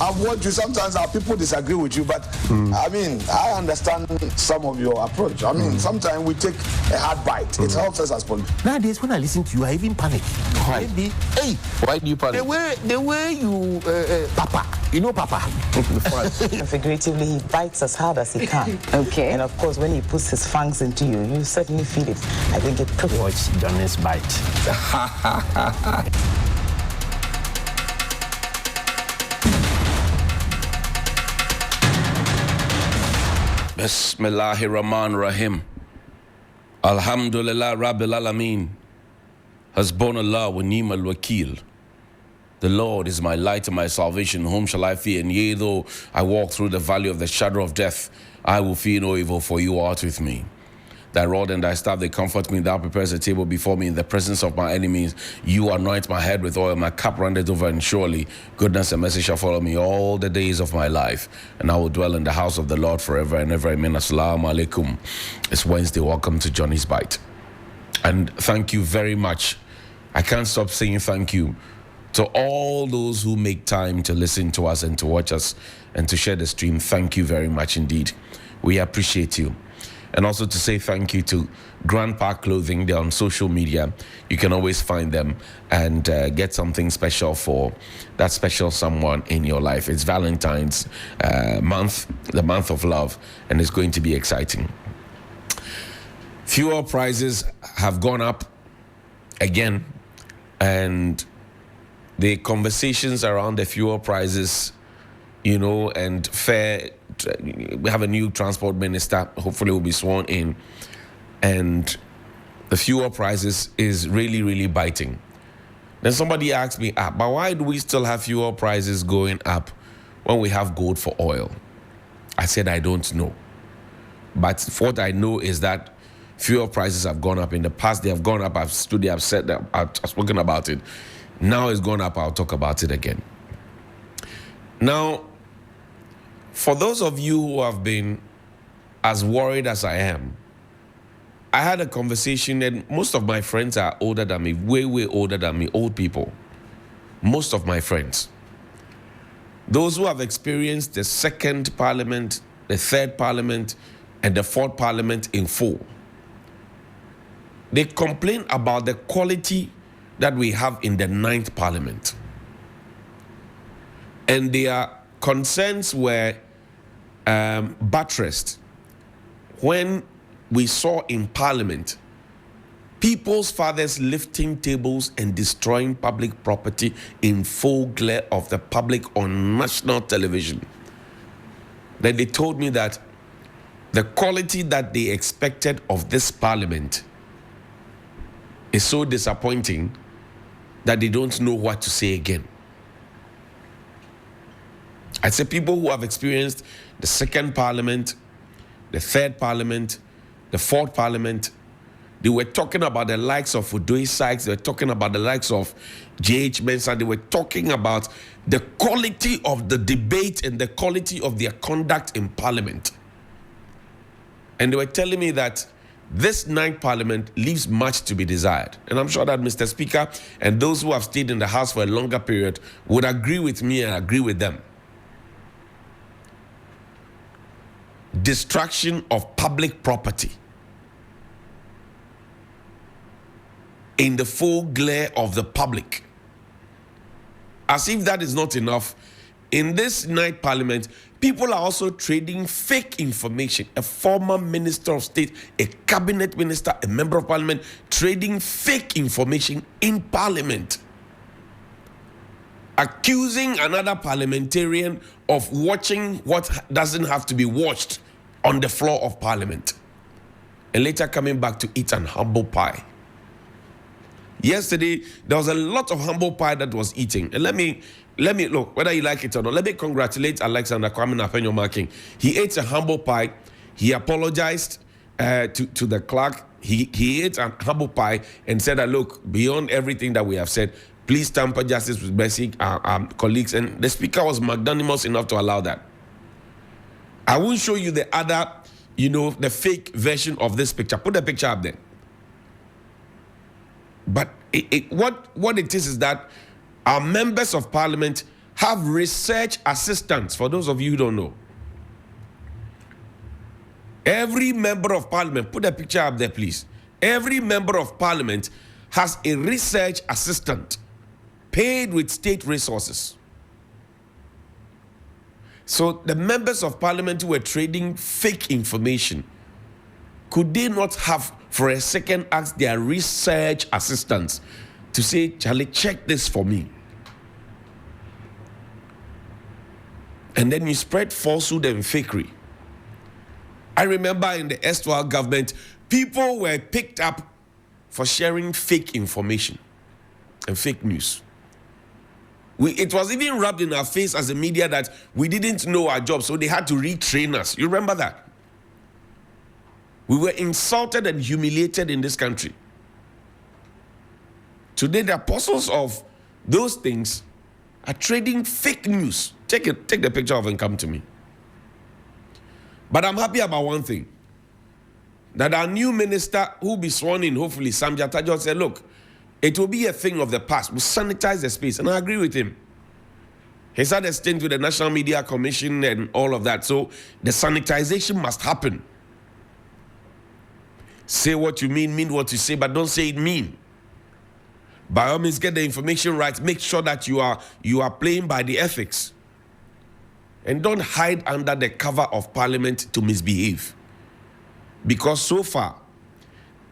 I've watched you. Sometimes our people disagree with you, but I mean, I understand some of your approach. I mean, sometimes we take a hard bite. It helps us as politicians. Nowadays, when I listen to you, I even panic. Why? Maybe, hey, Why do you panic? the way you, Papa, you know Papa. Figuratively, he bites as hard as he can. Okay. And of course, when he puts his fangs into you, you certainly feel it. I think it took. Watch Johnny's bite. Bismillahirrahmanirrahim. Alhamdulillah Rabbil Alameen. Hasbunallah wa ni'mal wakil. The Lord is my light and my salvation. Whom shall I fear? And yea, though I walk through the valley of the shadow of death, I will fear no evil, for you art with me. Thy rod and thy staff, they comfort me. Thou prepares a table before me in the presence of my enemies. You anoint my head with oil. My cup runneth over, and surely goodness and mercy shall follow me all the days of my life. And I will dwell in the house of the Lord forever and ever. Amen. Assalamu alaikum. It's Wednesday. Welcome to Johnny's Bite. And thank you very much. I can't stop saying thank you to all those who make time to listen to us and to watch us and to share the stream. Thank you very much indeed. We appreciate you. And also to say thank you to Grandpa Clothing. They're on social media. You can always find them and get something special for that special someone in your life. It's Valentine's month, the month of love, and it's going to be exciting. Fuel prices have gone up again, and the conversations around the fuel prices, you know, and fare. We have a new transport minister, hopefully will be sworn in, and the fuel prices is really, really biting. Then somebody asked me, but why do we still have fuel prices going up when we have gold for oil? I said, I don't know. But what I know is that fuel prices have gone up in the past. They have gone up. I've studied, I've said that, I've spoken about it. Now it's gone up. I'll talk about it again. Now, for those of you who have been as worried as I am, I had a conversation, and most of my friends are older than me, way, way older than me, old people. Most of my friends. Those who have experienced the second parliament, the third parliament, and the fourth parliament in full. They complain about the quality that we have in the ninth parliament. And their concerns were buttressed when we saw in Parliament people's fathers lifting tables and destroying public property in full glare of the public on national television. Then they told me that the quality that they expected of this Parliament is so disappointing that they don't know what to say again. I say people who have experienced the second parliament, the third parliament, the fourth parliament, they were talking about the likes of Udoi Sykes, they were talking about the likes of J.H. Mensah, they were talking about the quality of the debate and the quality of their conduct in parliament. And they were telling me that this ninth parliament leaves much to be desired. And I'm sure that Mr. Speaker and those who have stayed in the House for a longer period would agree with me and agree with them. Destruction of public property in the full glare of the public. As if that is not enough, in this ninth parliament, people are also trading fake information. A former minister of state, a cabinet minister, a member of parliament, trading fake information in parliament. Accusing another parliamentarian of watching what doesn't have to be watched on the floor of parliament. And later coming back to eat an humble pie. Yesterday, there was a lot of humble pie that was eating. And let me look, whether you like it or not, let me congratulate Alexander Kwame Napenyo Marking. He ate a humble pie. He apologized to the clerk. He ate a humble pie and said that, look, beyond everything that we have said, please tamper justice with basic colleagues. And the speaker was magnanimous enough to allow that. I will show you the other, the fake version of this picture. Put the picture up there. But what it is that our members of parliament have research assistants, for those of you who don't know. Every member of parliament, put a picture up there, please. Every member of parliament has a research assistant paid with state resources. So the members of parliament who were trading fake information, could they not have for a second asked their research assistants to say, Charlie, check this for me? And then you spread falsehood and fakery. I remember in the erstwhile government, people were picked up for sharing fake information and fake news. It was even rubbed in our face as a media that we didn't know our job, so they had to retrain us. You remember that? We were insulted and humiliated in this country. Today, the apostles of those things are trading fake news. Take the picture of it and come to me. But I'm happy about one thing. That our new minister, who will be sworn in, hopefully, Sam Jatajo, said, look, it will be a thing of the past. We'll sanitize the space. And I agree with him. He's had a stint with the National Media Commission and all of that. So the sanitization must happen. Say what you mean what you say, but don't say it mean. By all means, get the information right. Make sure that you are playing by the ethics. And don't hide under the cover of parliament to misbehave. Because so far,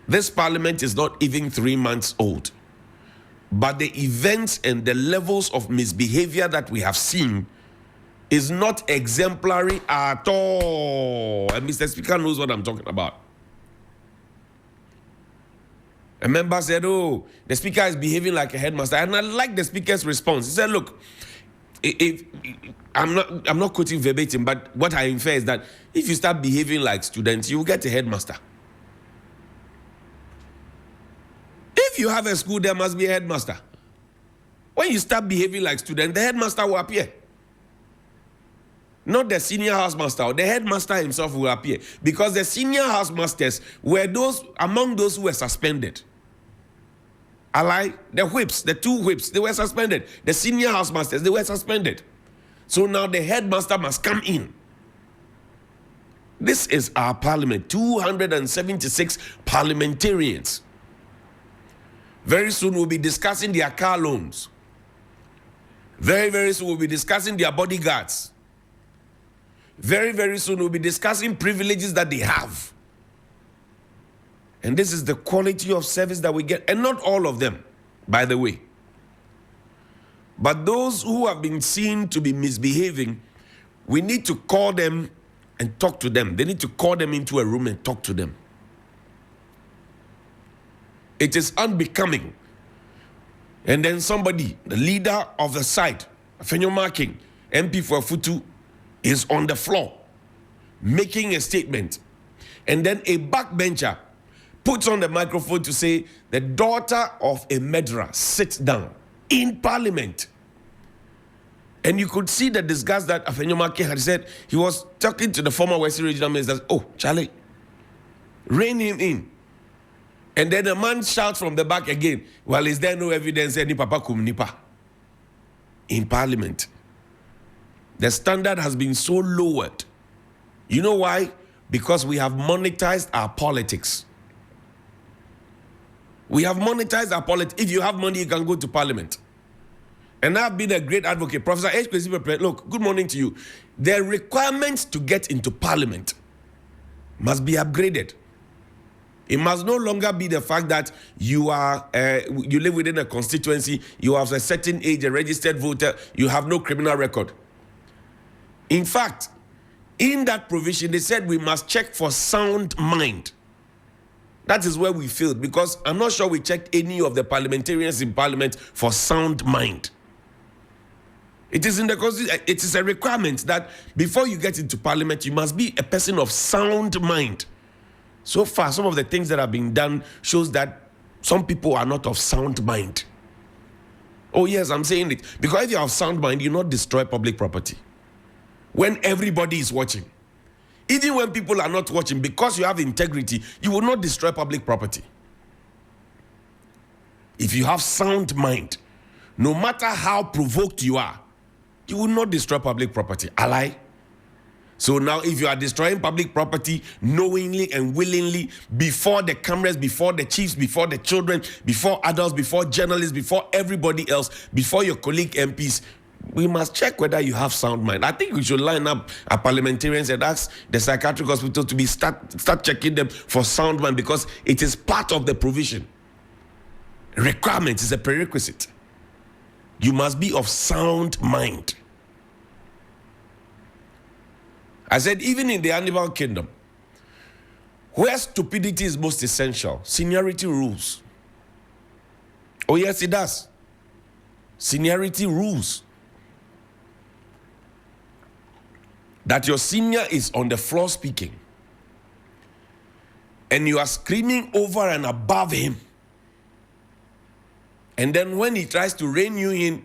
this parliament is not even 3 months old. But the events and the levels of misbehavior that we have seen is not exemplary at all. And Mr. Speaker knows what I'm talking about. A member said, oh, the speaker is behaving like a headmaster. And I like the speaker's response. He said, look, I'm not quoting verbatim, but what I infer is that if you start behaving like students, you will get a headmaster. If you have a school, there must be a headmaster. When you start behaving like students, the headmaster will appear. Not the senior housemaster, the headmaster himself will appear. Because the senior housemasters were those among those who were suspended. The whips, the two whips, they were suspended. The senior housemasters, they were suspended. So now the headmaster must come in. This is our parliament, 276 parliamentarians. Very soon we'll be discussing their car loans. Very, very soon we'll be discussing their bodyguards. Very, very soon we'll be discussing privileges that they have. And this is the quality of service that we get. And not all of them, by the way. But those who have been seen to be misbehaving, we need to call them and talk to them. They need to call them into a room and talk to them. It is unbecoming. And then somebody, the leader of the side, Fenyo Marking, MP for Futu, is on the floor making a statement. And then a backbencher puts on the microphone to say the daughter of a murderer sits down in parliament. And you could see the disgust that Afenyo Marking had said. He was talking to the former Western Regional Minister. Oh, Charlie, rein him in. And then the man shouts from the back again, well, is there no evidence any papa kum nipa? In parliament. The standard has been so lowered. You know why? Because we have monetized our politics. We have monetized our politics. If you have money, you can go to parliament. And I've been a great advocate. Professor H. Look, good morning to you. The requirements to get into parliament must be upgraded. It must no longer be the fact that you live within a constituency, you have a certain age, a registered voter, you have no criminal record. In fact, in that provision, they said we must check for sound mind. That is where we failed, because I'm not sure we checked any of the parliamentarians in parliament for sound mind. It is in the constitution. It is a requirement that before you get into parliament, you must be a person of sound mind. So far, some of the things that have been done shows that some people are not of sound mind. Oh yes, I'm saying it. Because if you have sound mind, you not destroy public property. When everybody is watching. Even when people are not watching, because you have integrity, you will not destroy public property. If you have sound mind, no matter how provoked you are, You will not destroy public property. I lie. So now if you are destroying public property knowingly and willingly before the cameras, before the chiefs, before the children, before adults, before journalists, before everybody else, before your colleague MPs, we must check whether you have sound mind. I think we should line up our parliamentarians and ask the psychiatric hospital to start checking them for sound mind, because it is part of the provision. Requirement is a prerequisite. You must be of sound mind. I said, even in the animal kingdom, where stupidity is most essential, seniority rules. Oh yes, it does. Seniority rules. That your senior is on the floor speaking, and you are screaming over and above him. And then when he tries to rein you in,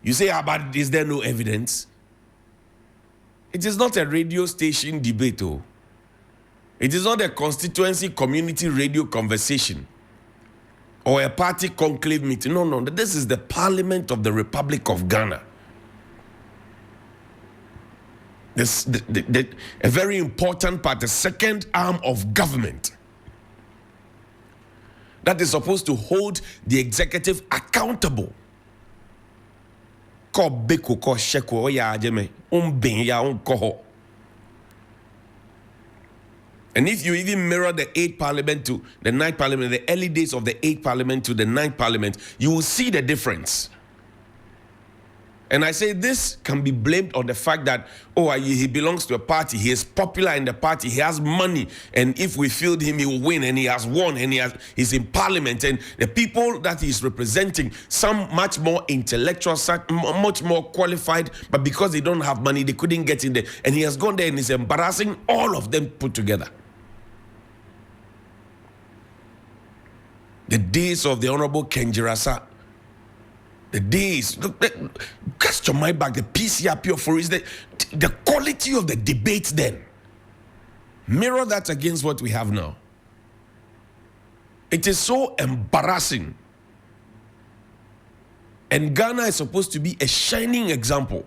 you say, but is there no evidence? It is not a radio station debate. Oh. It is not a constituency community radio conversation or a party conclave meeting. No. This is the Parliament of the Republic of Ghana. A very important part, the second arm of government that is supposed to hold the executive accountable. And if you even mirror the 8th Parliament to the 9th Parliament, the early days of the 8th Parliament to the 9th Parliament, you will see the difference. And I say this can be blamed on the fact that, he belongs to a party, he is popular in the party, he has money, and if we field him, he will win, and he has won, and he's in parliament, and the people that he's representing, some much more intellectual, much more qualified, but because they don't have money, they couldn't get in there, and he has gone there and is embarrassing all of them put together. The days of the Honorable Kenjirasa, the days, cast your mind back, the PCRP for is the quality of the debates then. Mirror that against what we have now. It is so embarrassing. And Ghana is supposed to be a shining example.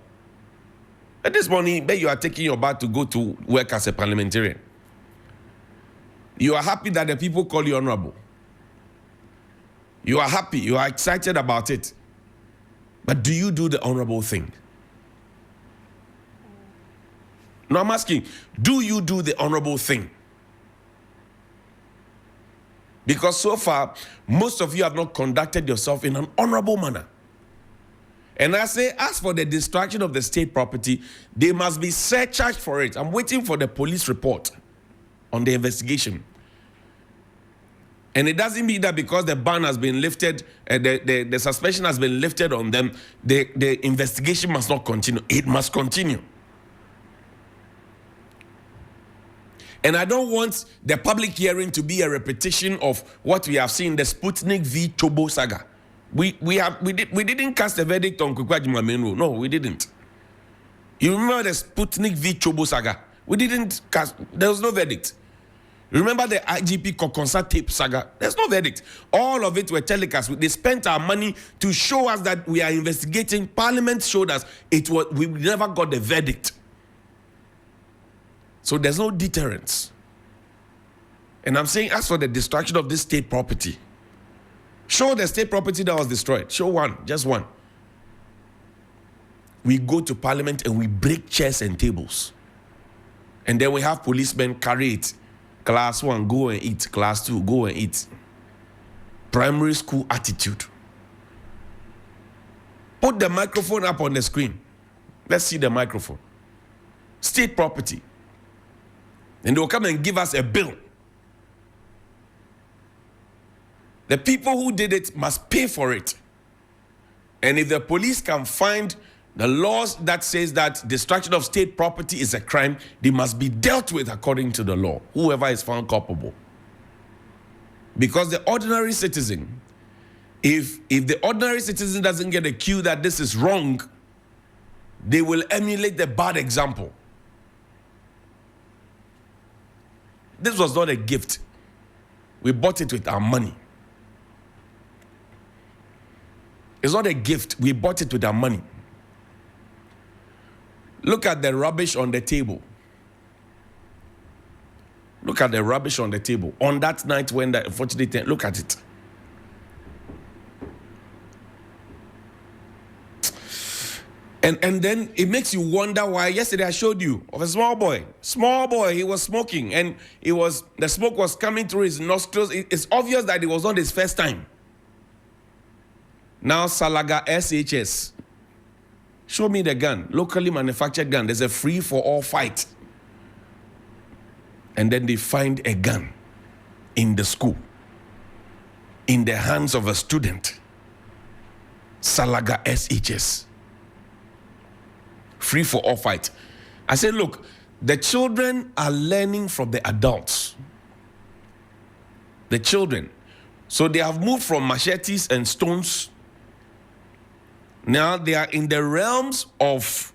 And this morning, you are taking your bath to go to work as a parliamentarian. You are happy that the people call you honorable. You are happy, you are excited about it. But do you do the honorable thing? No, I'm asking, do you do the honorable thing? Because so far, most of you have not conducted yourself in an honorable manner. And I say, as for the destruction of the state property, they must be surcharged for it. I'm waiting for the police report on the investigation. And it doesn't mean that because the ban has been lifted, the suspension has been lifted on them, the investigation must not continue. It must continue. And I don't want the public hearing to be a repetition of what we have seen, the Sputnik v. Chobo saga. We didn't cast a verdict on Kukwajima main rule. No, we didn't. You remember the Sputnik v. Chobo saga? We didn't cast, there was no verdict. Remember the IGP Kokonsa tape saga? There's no verdict. All of it were telecast. They spent our money to show us that we are investigating. Parliament showed us we never got the verdict. So there's no deterrence. And I'm saying, as for the destruction of this state property, show the state property that was destroyed. Show one, just one. We go to Parliament and we break chairs and tables. And then we have policemen carry it. Class 1, go and eat. Class 2, go and eat. Primary school attitude. Put the microphone up on the screen. Let's see the microphone. State property. And they'll come and give us a bill. The people who did it must pay for it. And if the police can find the laws that says that destruction of state property is a crime, they must be dealt with according to the law, whoever is found culpable. Because the ordinary citizen, if the ordinary citizen doesn't get a cue that this is wrong, they will emulate the bad example. This was not a gift. We bought it with our money. It's not a gift. We bought it with our money. Look at the rubbish on the table. Look at the rubbish on the table. On that night when the unfortunate, look at it. And then it makes you wonder why. Yesterday I showed you of a small boy, he was smoking, and the smoke was coming through his nostrils. It's obvious that it was not his first time. Now Salaga SHS, show me the gun, locally manufactured gun. There's a free-for-all fight. And then they find a gun in the school, in the hands of a student. Salaga SHS. Free-for-all fight. I said, look, the children are learning from the adults. The children. So they have moved from machetes and stones. Now they are in the realms of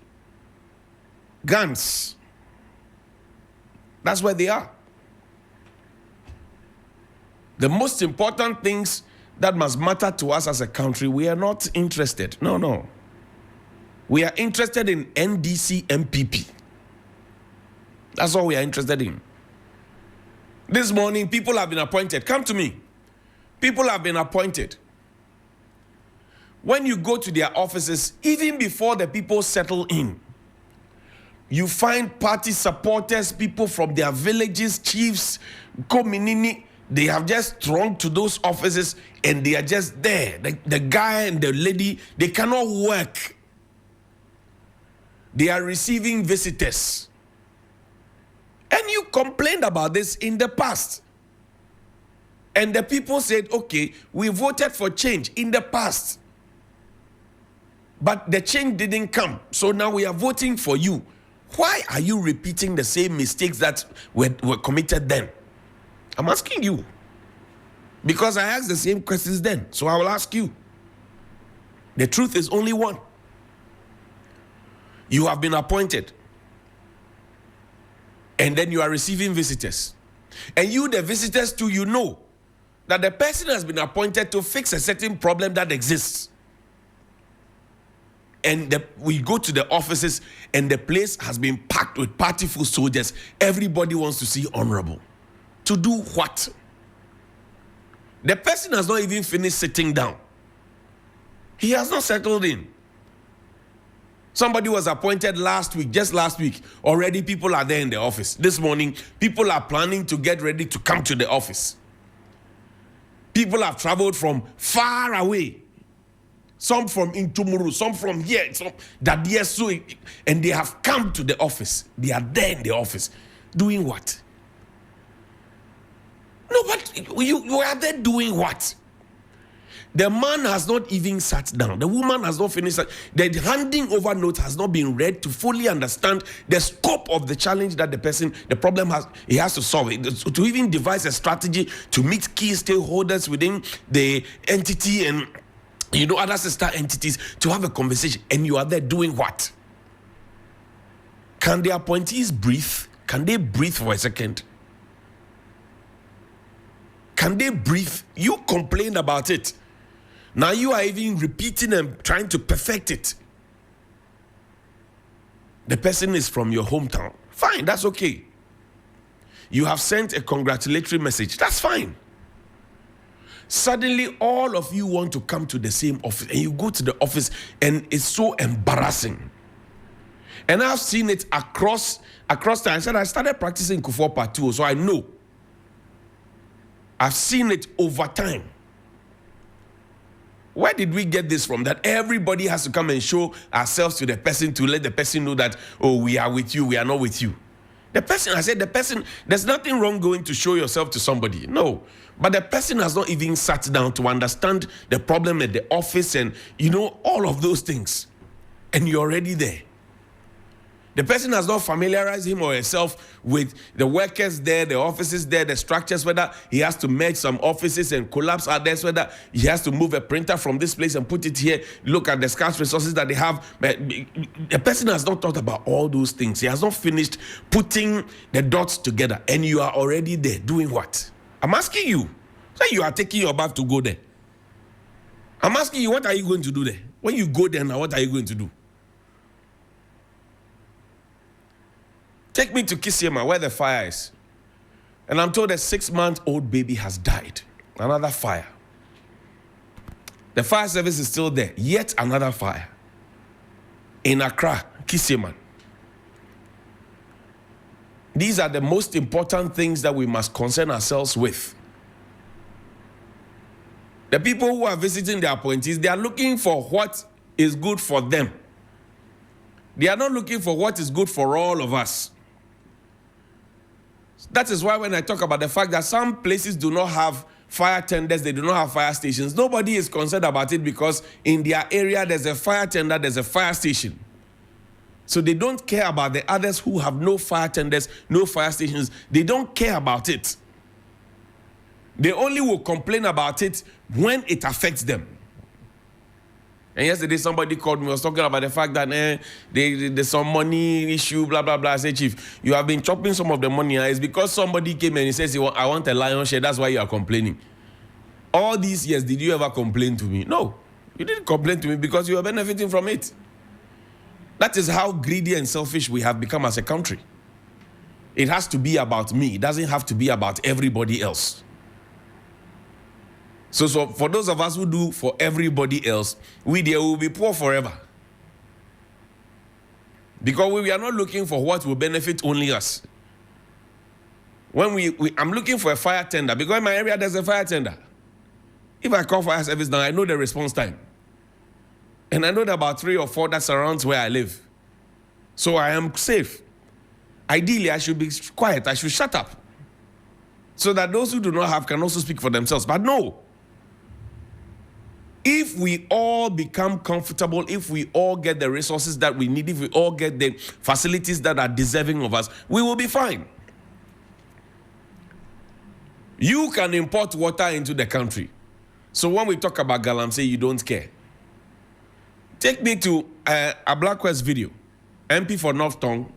guns. That's where they are. The most important things that must matter to us as a country, we are not interested. No. We are interested in NDC MPP. That's all we are interested in. This morning, people have been appointed. Come to me. People have been appointed. When you go to their offices, even before the people settle in, you find party supporters, people from their villages, chiefs, Kominini. They have just thronged to those offices and they are just there. The guy and the lady, they cannot work. They are receiving visitors. And you complained about this in the past. And the people said, okay, we voted for change in the past. But the change didn't come. So now we are voting for you. Why are you repeating the same mistakes that were committed then? I'm asking you. Because I asked the same questions then. So I will ask you. The truth is only one. You have been appointed. And then you are receiving visitors. And you, the visitors too, you know that the person has been appointed to fix a certain problem that exists. And we go to the offices and the place has been packed with partyful soldiers. Everybody wants to see honorable. To do what? The person has not even finished sitting down. He has not settled in. Somebody was appointed last week, just last week. Already people are there in the office. This morning, people are planning to get ready to come to the office. People have traveled from far away. Some from Intumuru, some from here, some that yes, and they have come to the office. They are there in the office. Doing what? No, but you are there doing what? The man has not even sat down. The woman has not finished. The handing over note has not been read to fully understand the scope of the challenge that the problem he has to solve. To even devise a strategy to meet key stakeholders within the entity and other sister entities to have a conversation. And you are there doing what? Can the appointees breathe? Can they breathe for a second? Can they breathe? You complained about it. Now you are even repeating and trying to perfect it. The person is from your hometown. Fine, that's okay. You have sent a congratulatory message. That's fine. Suddenly, all of you want to come to the same office, and you go to the office, and it's so embarrassing. And I've seen it across time. I said I started practicing Kufuor Part 2, so I know. I've seen it over time. Where did we get this from? That everybody has to come and show ourselves to the person to let the person know that, oh, we are with you, we are not with you. There's nothing wrong going to show yourself to somebody. No. But the person has not even sat down to understand the problem at the office and, all of those things. And you're already there. The person has not familiarized him or herself with the workers there, the offices there, the structures, whether he has to merge some offices and collapse others, whether he has to move a printer from this place and put it here, look at the scarce resources that they have. But the person has not thought about all those things. He has not finished putting the dots together. And you are already there doing what? I'm asking you. Say you are taking your bath to go there. I'm asking you, what are you going to do there? When you go there now, what are you going to do? Take me to Kisiema, where the fire is. And I'm told a 6-month-old baby has died. Another fire. The fire service is still there. Yet another fire. In Accra, Kisiema. These are the most important things that we must concern ourselves with. The people who are visiting the appointees, they are looking for what is good for them. They are not looking for what is good for all of us. That is why when I talk about the fact that some places do not have fire tenders, they do not have fire stations, nobody is concerned about it because in their area there's a fire tender, there's a fire station. So they don't care about the others who have no fire tenders, no fire stations. They don't care about it. They only will complain about it when it affects them. And yesterday somebody called me, was talking about the fact that there's some money issue, blah, blah, blah. I said, Chief, you have been chopping some of the money. It's because somebody came and he says, I want a lion share. That's why you are complaining. All these years, did you ever complain to me? No, you didn't complain to me because you are benefiting from it. That is how greedy and selfish we have become as a country. It has to be about me. It doesn't have to be about everybody else. So for those of us who do for everybody else, we will be poor forever. Because we are not looking for what will benefit only us. When I'm looking for a fire tender, because in my area there's a fire tender. If I call fire service now, I know the response time. And I know there are about 3 or 4 that surrounds where I live. So I am safe. Ideally, I should be quiet. I should shut up. So that those who do not have can also speak for themselves. But no. If we all become comfortable, if we all get the resources that we need, if we all get the facilities that are deserving of us, we will be fine. You can import water into the country. So when we talk about Galamsey, you don't care. Take me to a Black West video. MP for North Tongue.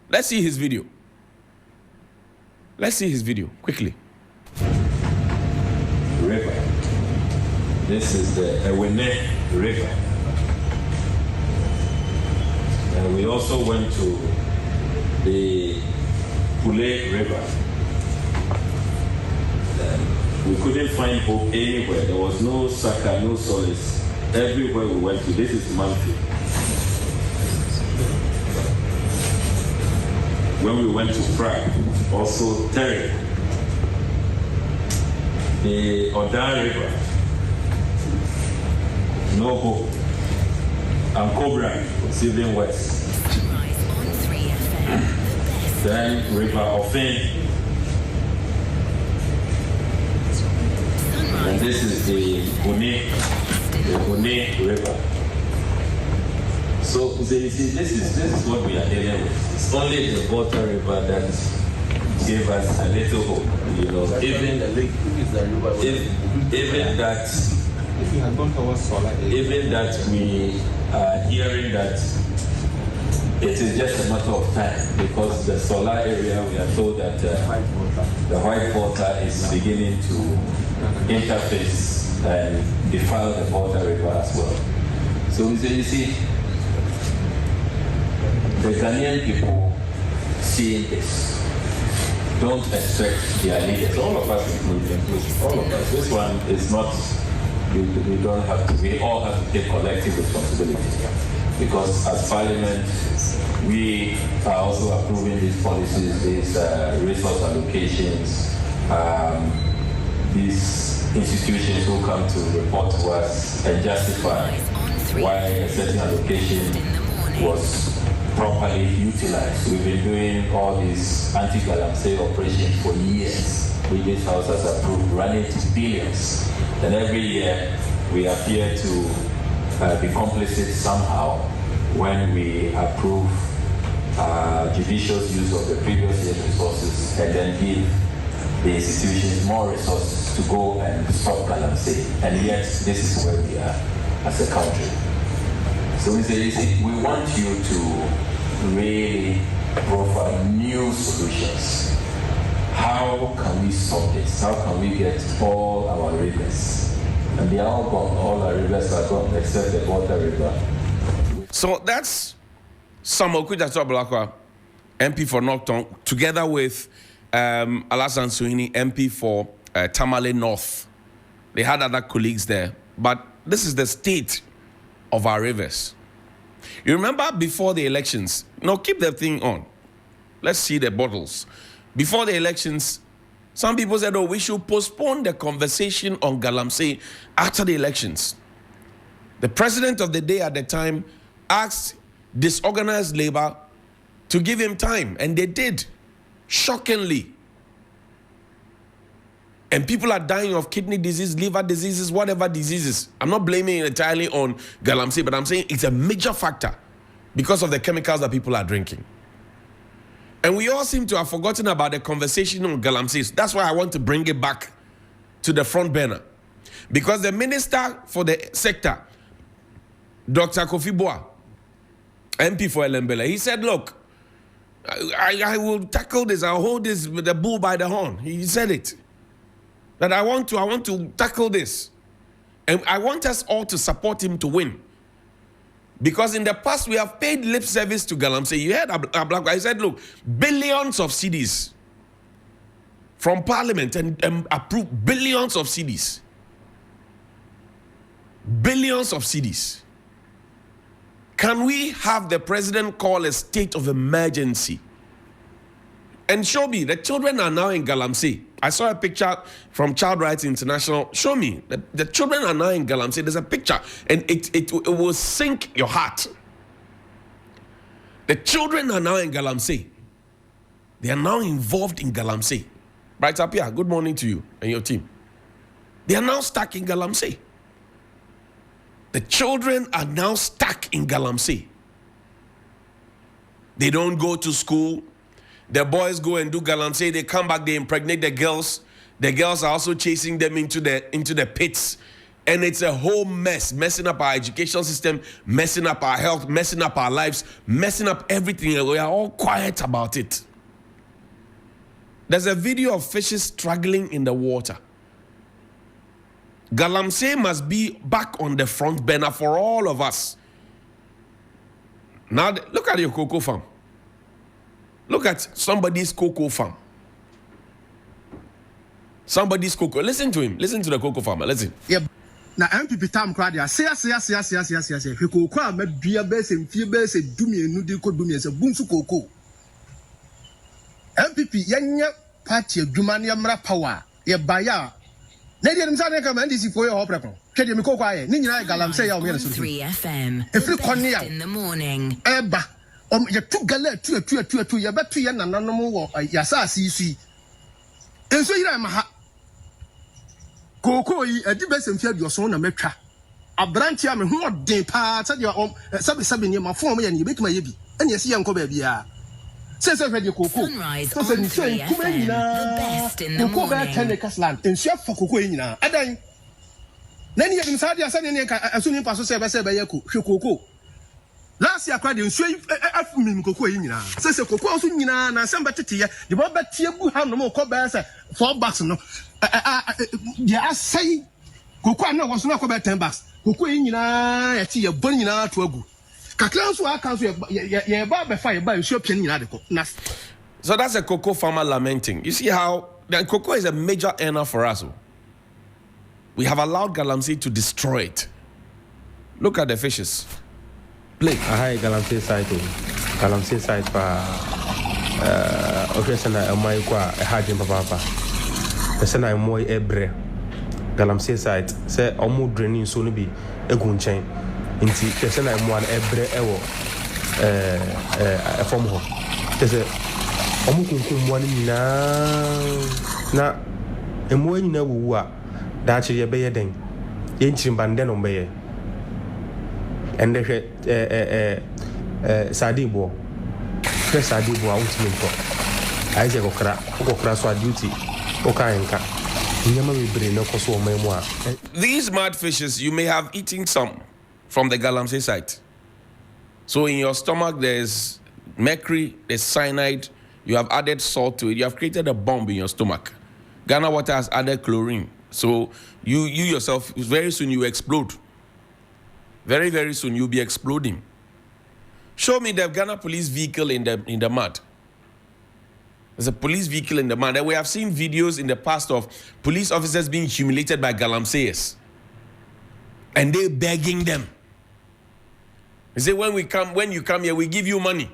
Let's see his video. Let's see his video, quickly. River. This is the Ewene River. And we also went to the Pule River. We couldn't find hope anywhere. There was no succor, no solace. Everywhere we went to, this is Manfi. When we went to Prague, also Terry. The Odan River. No hope. And Cobra, Sylvan West. Then River Ofen. And this is the Hune River. So you see, this is what we are dealing with. It's only the Volta River that gave us a little hope. You know, even that. If we had gone towards solar, even that we are hearing that it is just a matter of time because the solar area, we are told that the white water is beginning to interface and defile the Volta River as well. So you see, the Ghanaian people seeing this don't expect their leaders, all of us including, all of us. This one is not. We don't have to, we all have to take collective responsibility because as Parliament, we are also approving these policies, these resource allocations, these institutions who come to report to us and justify why a certain allocation was properly utilized. We've been doing all these anti-Galamsey operations for years, which this House has approved, running to billions. And every year we appear to be complicit somehow when we approve judicious use of the previous year's resources and then give the institutions more resources to go and stop Galamsey. And yet this is where we are as a country. So we say, we want you to really provide new solutions. How can we stop this? How can we get all our rivers? And they are all gone. All our rivers are gone except the Volta River. So that's Samuel Kujatu Ablakwa MP for Nocton, together with Alassane Suhini, MP for Tamale North. They had other colleagues there. But this is the state of our rivers. You remember before the elections? No, keep the thing on. Let's see the bottles. Before the elections, some people said, oh, we should postpone the conversation on Galamsey after the elections. The president of the day at the time asked disorganized labor to give him time, and they did, shockingly. And people are dying of kidney disease, liver diseases, whatever diseases. I'm not blaming it entirely on Galamsey, but I'm saying it's a major factor because of the chemicals that people are drinking. And we all seem to have forgotten about the conversation on Galamsey. That's why I want to bring it back to the front burner. Because the minister for the sector, Dr. Kofi Boah, MP for Elembele, he said, look, I will tackle this, I'll hold this with the bull by the horn. He said it. That I want to tackle this. And I want us all to support him to win. Because in the past, we have paid lip service to Galamsey. You heard a black guy said, look, billions of cedis from Parliament and approved billions of cedis. Billions of cedis. Can we have the president call a state of emergency? And show me, the children are now in Galamsey. I saw a picture from Child Rights International. Show me, the children are now in Galamsey. There's a picture, and it will sink your heart. The children are now in Galamsey. They are now involved in Galamsey. Bright up here, good morning to you and your team. They are now stuck in Galamsey. The children are now stuck in Galamsey. They don't go to school. The boys go and do Galamsey. They come back, they impregnate the girls. The girls are also chasing them into the pits. And it's a whole mess, messing up our education system, messing up our health, messing up our lives, messing up everything. And we are all quiet about it. There's a video of fishes struggling in the water. Galamsey must be back on the front burner for all of us. Now, look at your cocoa farm. Look at somebody's cocoa farm. Somebody's cocoa. Listen to him. Listen to the cocoa farmer. Listen. Yeah. Now, MPP Tam Cradia, say, he could call me beer base and fear base, do me and do me as a boom to cocoa. MPP, young party of Jumania power, your buyer. Lady and Sana command is for your opera. Can you go quiet? Nina Galamsey, I'll get 3 FM. If you call me in the morning. Eba. You took Galet to your battery and an animal, Yasa CC. And so I'm a Coco, a debate and fear your son, a metra. A branch, I'm a more day parts at your own, something in my form, and you make my baby. And you see Uncle Baby. Says I read your Coco. Sunrise on 3 FM. The best in the morning. And chef for Cocoina. And then you have inside your son as soon as I say by Coco. Last year, I cried in Sway Cocoa. Says a Cocoa Sunina, and somebody here, the Bob Tiabu have no more cobbles $4 no. Yeah, I say Cocoa was not about $10. Cocoa in a tea of Bonina to a good. Caclans who are council, yeah, Bob fire by shopping in article. So that's a cocoa farmer lamenting. You see how the cocoa is a major earner for us. We have allowed Galamsey to destroy it. Look at the fishes. Play. Hi, Galamsey site. Galamsey site for occasion a maikwa a hajin papa. The sena a moy ebre. Galamsey site say omu draining so no be a gunchain. Inti the sena a one ebre ewo a form ho. There's a omu kunkum one na a moy na wuwa that ye be den. Yenchim banden on beye. And the Sadibo, Sadibo, ultimate. I say, Okra, so duty, Okayanka. These mad fishes, you may have eaten some from the Galamsey site. So in your stomach, there's mercury, there's cyanide, you have added salt to it, you have created a bomb in your stomach. Ghana Water has added chlorine. So you yourself, very soon you explode. Very, very soon you'll be exploding. Show me the Ghana police vehicle in the mud. There's a police vehicle in the man. And we have seen videos in the past of police officers being humiliated by galamseyers. And they begging them. They say, when you come here, we give you money.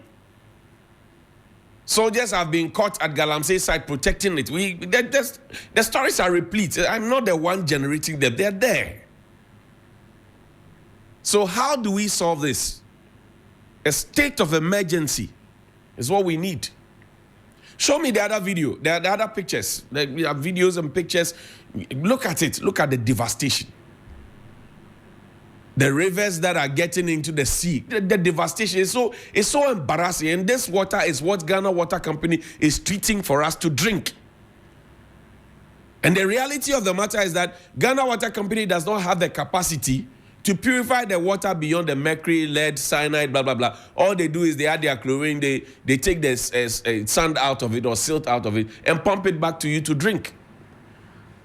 Soldiers have been caught at Galamsey site protecting it. The stories are replete. I'm not the one generating them. They're there. So how do we solve this? A state of emergency is what we need. Show me the other video, the other pictures. We have videos and pictures. Look at it. Look at the devastation. The rivers that are getting into the sea. The devastation is so embarrassing. And this water is what Ghana Water Company is treating for us to drink. And the reality of the matter is that Ghana Water Company does not have the capacity to purify the water beyond the mercury, lead, cyanide, blah, blah, blah. All they do is they add their chlorine, they take the sand out of it or silt out of it and pump it back to you to drink.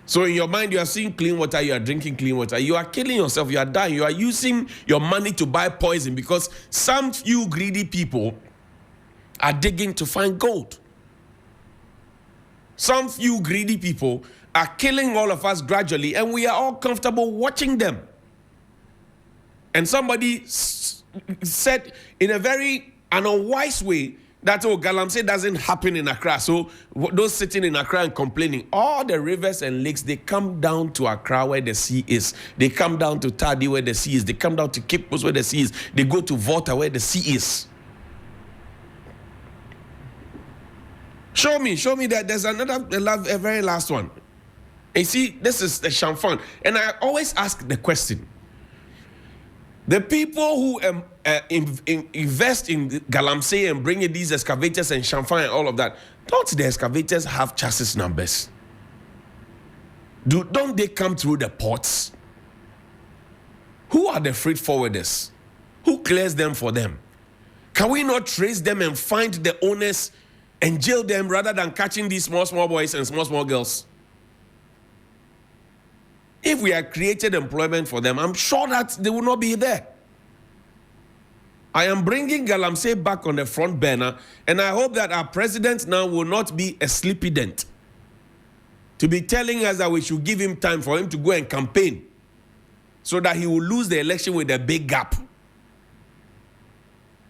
So in your mind, you are seeing clean water, you are drinking clean water. You are killing yourself, you are dying. You are using your money to buy poison because some few greedy people are digging to find gold. Some few greedy people are killing all of us gradually, and we are all comfortable watching them. And somebody said in a very unwise way that, Galamsey doesn't happen in Accra. So those sitting in Accra and complaining, all the rivers and lakes, they come down to Accra where the sea is. They come down to Tadi where the sea is. They come down to Cape Coast where the sea is. They go to Volta where the sea is. Show me that there's a very last one. And you see, this is the Shamfan. And I always ask the question. The people who invest in Galamsey and bring in these excavators and Shamfan and all of that, don't the excavators have chassis numbers? Don't they come through the ports? Who are the freight forwarders? Who clears them for them? Can we not trace them and find the owners and jail them rather than catching these small boys and small girls? If we had created employment for them, I'm sure that they will not be there. I am bringing Galamsey back on the front burner, and I hope that our president now will not be a sleepy dent to be telling us that we should give him time for him to go and campaign so that he will lose the election with a big gap.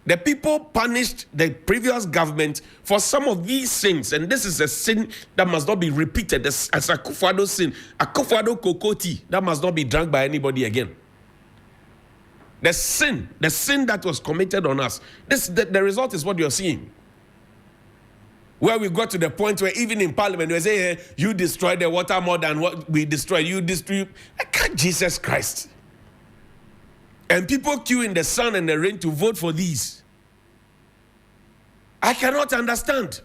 The people punished the previous government for some of these things, and this is a sin that must not be repeated as Akufo-Addo's sin. Akufo-Addo Kokoti, that must not be drunk by anybody again. The sin that was committed on us, the result is what you're seeing. Where we got to the point where even in Parliament, we say, hey, you destroyed the water more than what we destroyed. You destroyed. I can't, Jesus Christ. And people queue in the sun and the rain to vote for these. I cannot understand.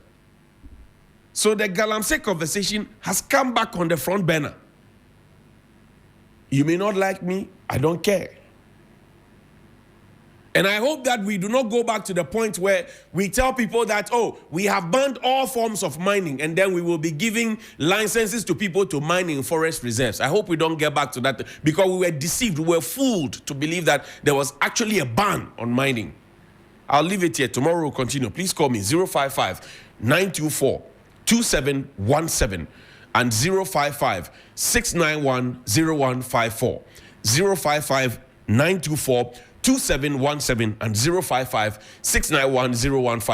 So the Galamsey conversation has come back on the front burner. You may not like me, I don't care. And I hope that we do not go back to the point where we tell people that, we have banned all forms of mining, and then we will be giving licenses to people to mine in forest reserves. I hope we don't get back to that, because we were deceived, we were fooled to believe that there was actually a ban on mining. I'll leave it here. Tomorrow we'll continue. Please call me 055-924-2717 and 055-691-0154. 055-924-2717 and 055-691-0154.